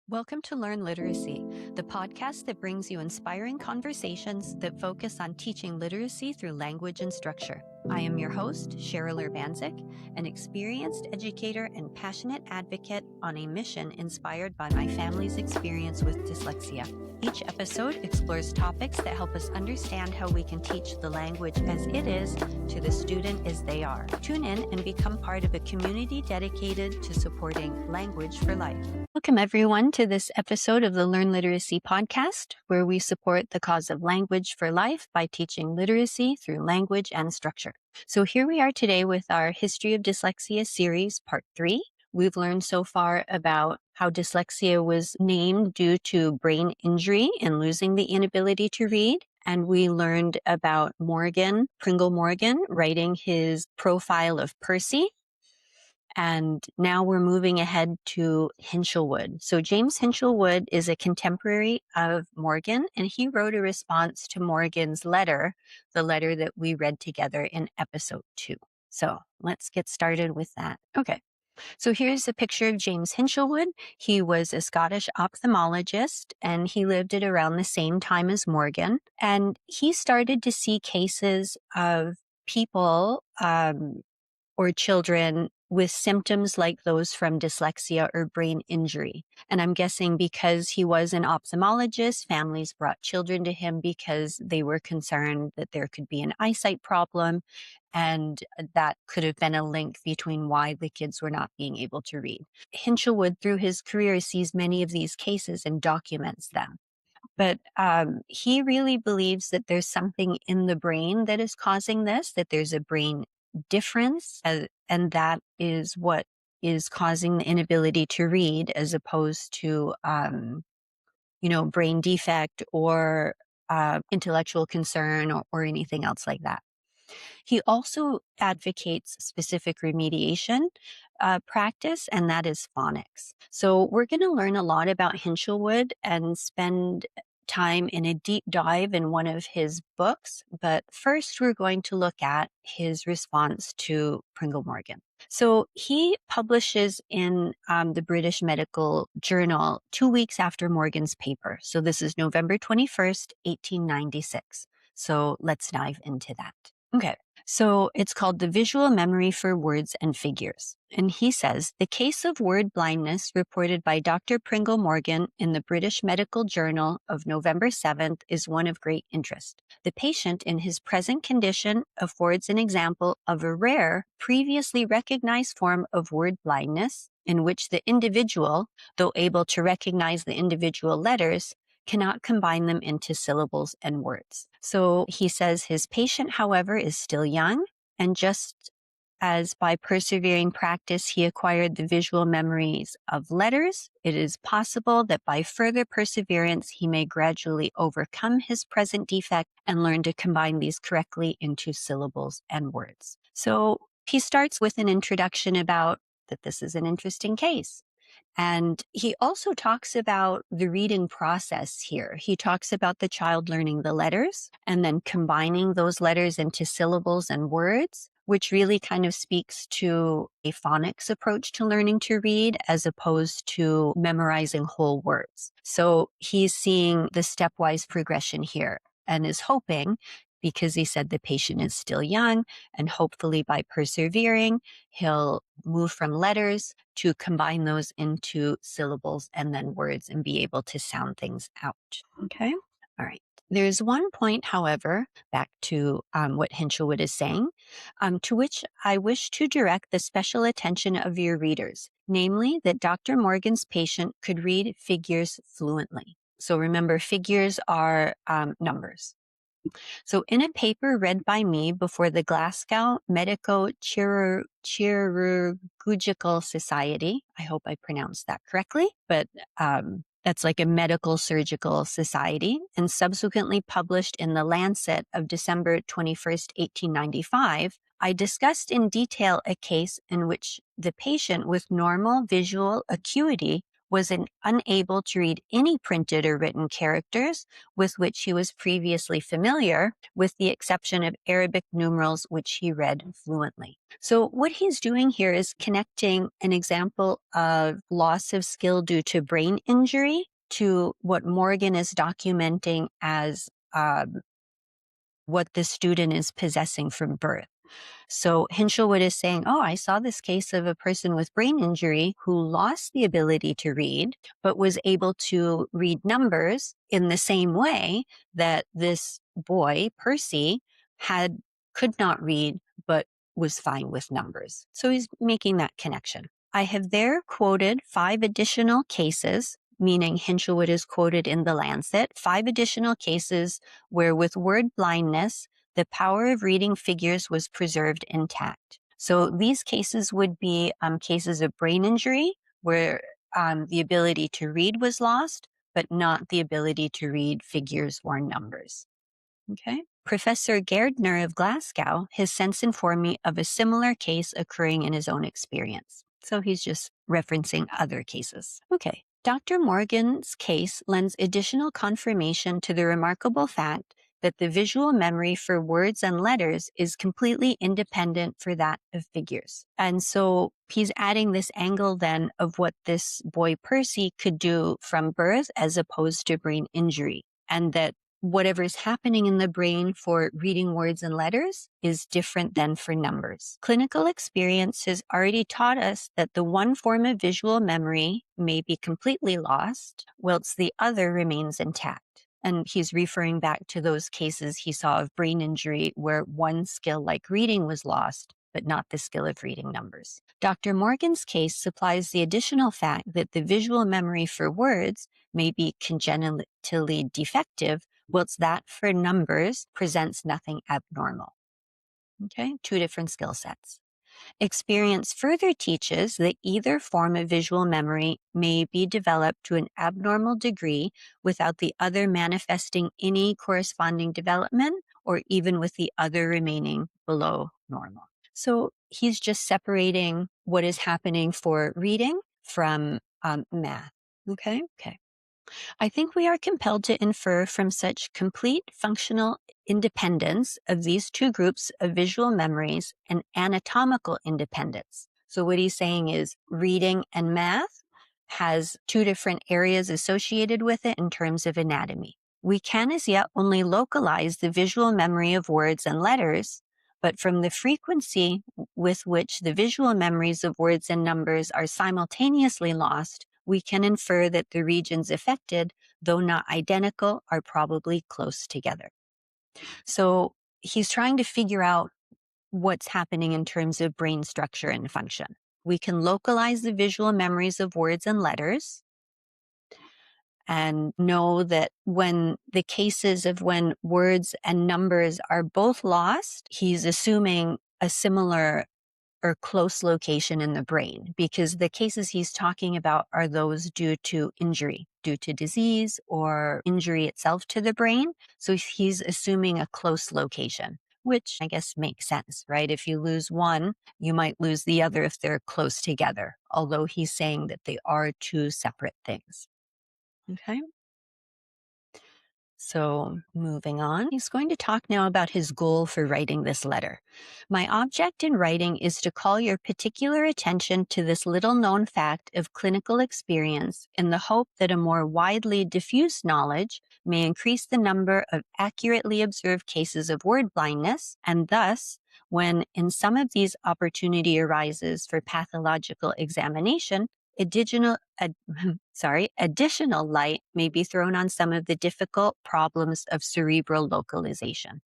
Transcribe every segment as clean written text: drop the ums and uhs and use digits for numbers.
Welcome to Learn Literacy, the podcast that brings you inspiring conversations that focus on teaching literacy through language and structure. I am your host, Cheryl Urbanzik, an experienced educator and passionate advocate on a mission inspired by my family's experience with dyslexia. Each episode explores topics that help us understand how we can teach the language as it is to the student as they are. Tune in and become part of a community dedicated to supporting language for life. Welcome, everyone, to this episode of the Learn Literacy podcast, where we support the cause of language for life by teaching literacy through language and structure. So here we are today with our History of Dyslexia series, part 3. We've learned so far about how dyslexia was named due to brain injury and losing the inability to read. And we learned about Morgan, Pringle Morgan, writing his profile of Percy. And now we're moving ahead to Hinshelwood. So James Hinchelwood is a contemporary of Morgan, and he wrote a response to Morgan's letter, the letter that we read together in episode 2. So let's get started with that. Okay. So here's a picture of James Hinchelwood. He was a Scottish ophthalmologist, and he lived at around the same time as Morgan. And he started to see cases of people or children with symptoms like those from dyslexia or brain injury. And I'm guessing because he was an ophthalmologist, families brought children to him because they were concerned that there could be an eyesight problem. And that could have been a link between why the kids were not being able to read. Hinshelwood, through his career, sees many of these cases and documents them. But he really believes that there's something in the brain that is causing this, that there's a brain difference, and that is what is causing the inability to read, as opposed to, brain defect or intellectual concern or anything else like that. He also advocates specific remediation practice, and that is phonics. So we're going to learn a lot about Hinshelwood and spend time in a deep dive in one of his books. But first, we're going to look at his response to Pringle Morgan. So he publishes in the British Medical Journal 2 weeks after Morgan's paper. So this is November 21st, 1896. So let's dive into that. Okay. So it's called The Visual Memory for Words and Figures. And he says, the case of word blindness reported by Dr. Pringle Morgan in the British Medical Journal of November 7th is one of great interest. The patient in his present condition affords an example of a rare, previously recognized form of word blindness in which the individual, though able to recognize the individual letters, cannot combine them into syllables and words. So he says his patient, however, is still young, and just as by persevering practice he acquired the visual memories of letters, it is possible that by further perseverance he may gradually overcome his present defect and learn to combine these correctly into syllables and words. So he starts with an introduction about that this is an interesting case. And he also talks about the reading process here. He talks about the child learning the letters and then combining those letters into syllables and words, which really kind of speaks to a phonics approach to learning to read as opposed to memorizing whole words. So he's seeing the stepwise progression here and is hoping, because he said the patient is still young, and hopefully by persevering, he'll move from letters to combine those into syllables and then words and be able to sound things out. Okay? All right. There's one point, however, back to what Hinshelwood is saying, to which I wish to direct the special attention of your readers, namely that Dr. Morgan's patient could read figures fluently. So remember, figures are numbers. So in a paper read by me before the Glasgow Medico-Chirurgical Society, I hope I pronounced that correctly, but that's like a medical surgical society, and subsequently published in the Lancet of December 21st, 1895, I discussed in detail a case in which the patient with normal visual acuity was unable to read any printed or written characters with which he was previously familiar, with the exception of Arabic numerals, which he read fluently. So what he's doing here is connecting an example of loss of skill due to brain injury to what Morgan is documenting as what the student is possessing from birth. So Hinshelwood is saying, oh, I saw this case of a person with brain injury who lost the ability to read, but was able to read numbers in the same way that this boy, Percy, could not read, but was fine with numbers. So he's making that connection. I have there quoted 5 additional cases, meaning Hinshelwood is quoted in the Lancet, 5 additional cases where with word blindness, the power of reading figures was preserved intact. So these cases would be cases of brain injury where the ability to read was lost, but not the ability to read figures or numbers. Okay. Professor Gairdner of Glasgow has since informed me of a similar case occurring in his own experience. So he's just referencing other cases. Okay. Dr. Morgan's case lends additional confirmation to the remarkable fact that the visual memory for words and letters is completely independent for that of figures. And so he's adding this angle then of what this boy Percy could do from birth as opposed to brain injury, and that whatever is happening in the brain for reading words and letters is different than for numbers. Clinical experience has already taught us that the one form of visual memory may be completely lost, whilst the other remains intact. And he's referring back to those cases he saw of brain injury where one skill like reading was lost, but not the skill of reading numbers. Dr. Morgan's case supplies the additional fact that the visual memory for words may be congenitally defective, whilst that for numbers presents nothing abnormal. Okay, 2 different skill sets. Experience further teaches that either form of visual memory may be developed to an abnormal degree without the other manifesting any corresponding development, or even with the other remaining below normal. So he's just separating what is happening for reading from math. Okay. I think we are compelled to infer from such complete functional independence of these 2 groups of visual memories an anatomical independence. So what he's saying is reading and math has 2 different areas associated with it in terms of anatomy. We can as yet only localize the visual memory of words and letters, but from the frequency with which the visual memories of words and numbers are simultaneously lost, we can infer that the regions affected, though not identical, are probably close together. So he's trying to figure out what's happening in terms of brain structure and function. We can localize the visual memories of words and letters and know that when the cases of when words and numbers are both lost, he's assuming a similar or close location in the brain, because the cases he's talking about are those due to injury, due to disease or injury itself to the brain. So he's assuming a close location, which I guess makes sense, right? If you lose one, you might lose the other if they're close together, although he's saying that they are 2 separate things. Okay. So moving on, he's going to talk now about his goal for writing this letter. My object in writing is to call your particular attention to this little known fact of clinical experience in the hope that a more widely diffused knowledge may increase the number of accurately observed cases of word blindness, and thus, when in some of these opportunity arises for pathological examination, additional light may be thrown on some of the difficult problems of cerebral localization.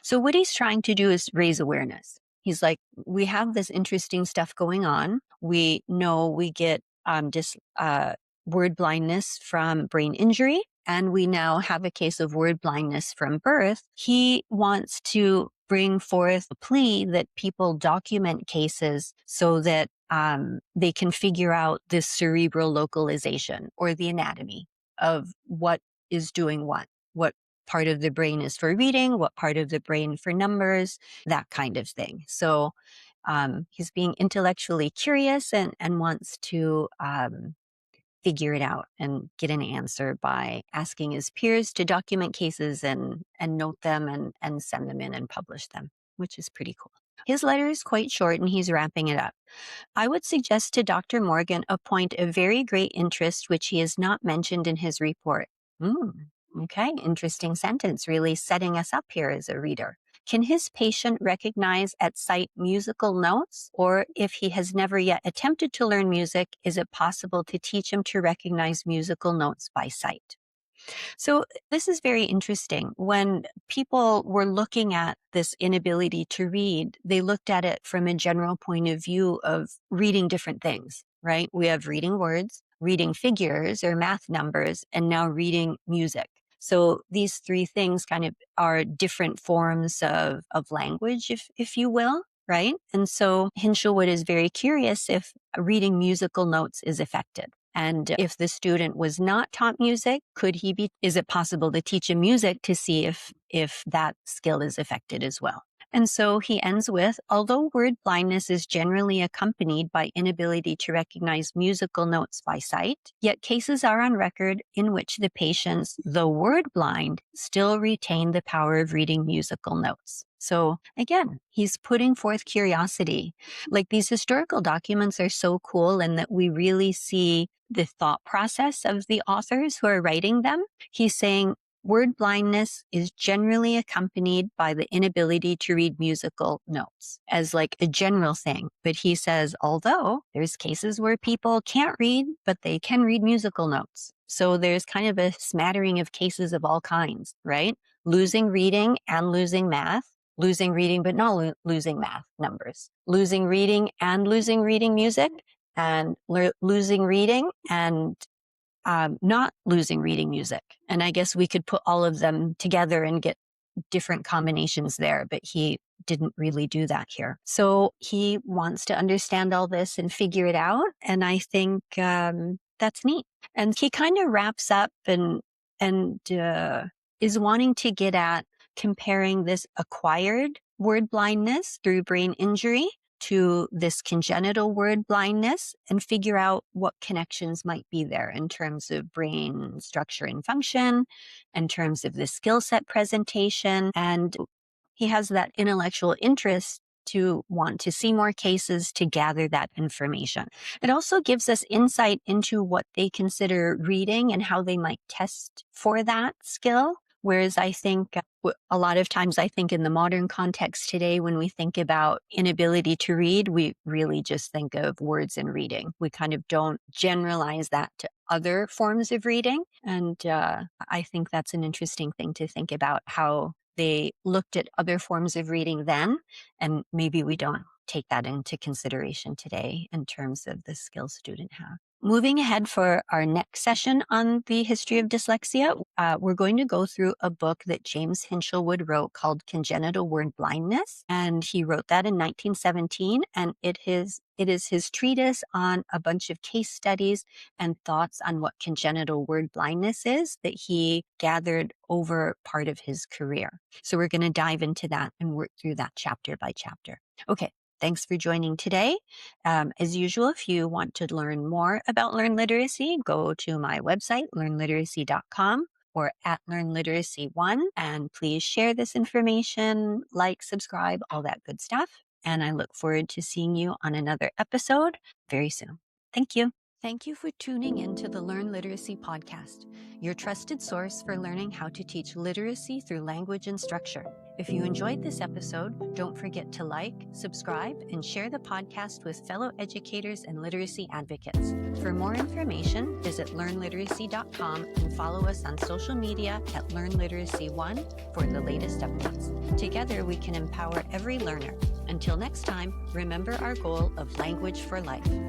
So what he's trying to do is raise awareness. He's like, we have this interesting stuff going on. We know we get word blindness from brain injury, and we now have a case of word blindness from birth. He wants to bring forth a plea that people document cases so that they can figure out this cerebral localization or the anatomy of what is doing what part of the brain is for reading, what part of the brain for numbers, that kind of thing. So he's being intellectually curious and wants to figure it out and get an answer by asking his peers to document cases and note them and send them in and publish them, which is pretty cool. His letter is quite short and he's wrapping it up. I would suggest to Dr. Morgan a point of very great interest which he has not mentioned in his report. Okay, interesting sentence, really setting us up here as a reader. Can his patient recognize at sight musical notes? Or if he has never yet attempted to learn music, is it possible to teach him to recognize musical notes by sight? So this is very interesting. When people were looking at this inability to read, they looked at it from a general point of view of reading different things, right? We have reading words, reading figures or math numbers, and now reading music. So these three things kind of are different forms of language, if you will, right? And so Hinshelwood is very curious if reading musical notes is affected. And if the student was not taught music, is it possible to teach him music to see if that skill is affected as well? And so he ends with, although word blindness is generally accompanied by inability to recognize musical notes by sight, yet cases are on record in which the patients, though word blind, still retain the power of reading musical notes. So again, he's putting forth curiosity. Like, these historical documents are so cool in that we really see the thought process of the authors who are writing them. He's saying, word blindness is generally accompanied by the inability to read musical notes as like a general thing. But he says, although there's cases where people can't read, but they can read musical notes. So there's kind of a smattering of cases of all kinds, right? Losing reading and losing math, losing reading but not losing math numbers, losing reading and losing reading music, and losing reading and not losing reading music. And I guess we could put all of them together and get different combinations there, but he didn't really do that here. So he wants to understand all this and figure it out. And I think that's neat. And he kind of wraps up and is wanting to get at comparing this acquired word blindness through brain injury to this congenital word blindness and figure out what connections might be there in terms of brain structure and function, in terms of the skill set presentation. And he has that intellectual interest to want to see more cases to gather that information. It also gives us insight into what they consider reading and how they might test for that skill. Whereas I think a lot of times, I think in the modern context today, when we think about inability to read, we really just think of words and reading. We kind of don't generalize that to other forms of reading. And I think that's an interesting thing to think about, how they looked at other forms of reading then, and maybe we don't take that into consideration today in terms of the skills students have. Moving ahead for our next session on the history of dyslexia, we're going to go through a book that James Hinchelwood wrote called Congenital Word Blindness. And he wrote that in 1917. And it is his treatise on a bunch of case studies and thoughts on what congenital word blindness is that he gathered over part of his career. So we're going to dive into that and work through that chapter by chapter. Okay. Thanks for joining today. As usual, if you want to learn more about Learn Literacy, go to my website, learnliteracy.com, or at LearnLiteracy1. And please share this information, like, subscribe, all that good stuff. And I look forward to seeing you on another episode very soon. Thank you. Thank you for tuning in to the Learn Literacy podcast, your trusted source for learning how to teach literacy through language and structure. If you enjoyed this episode, don't forget to like, subscribe, and share the podcast with fellow educators and literacy advocates. For more information, visit learnliteracy.com and follow us on social media at LearnLiteracy1 for the latest updates. Together, we can empower every learner. Until next time, remember our goal of language for life.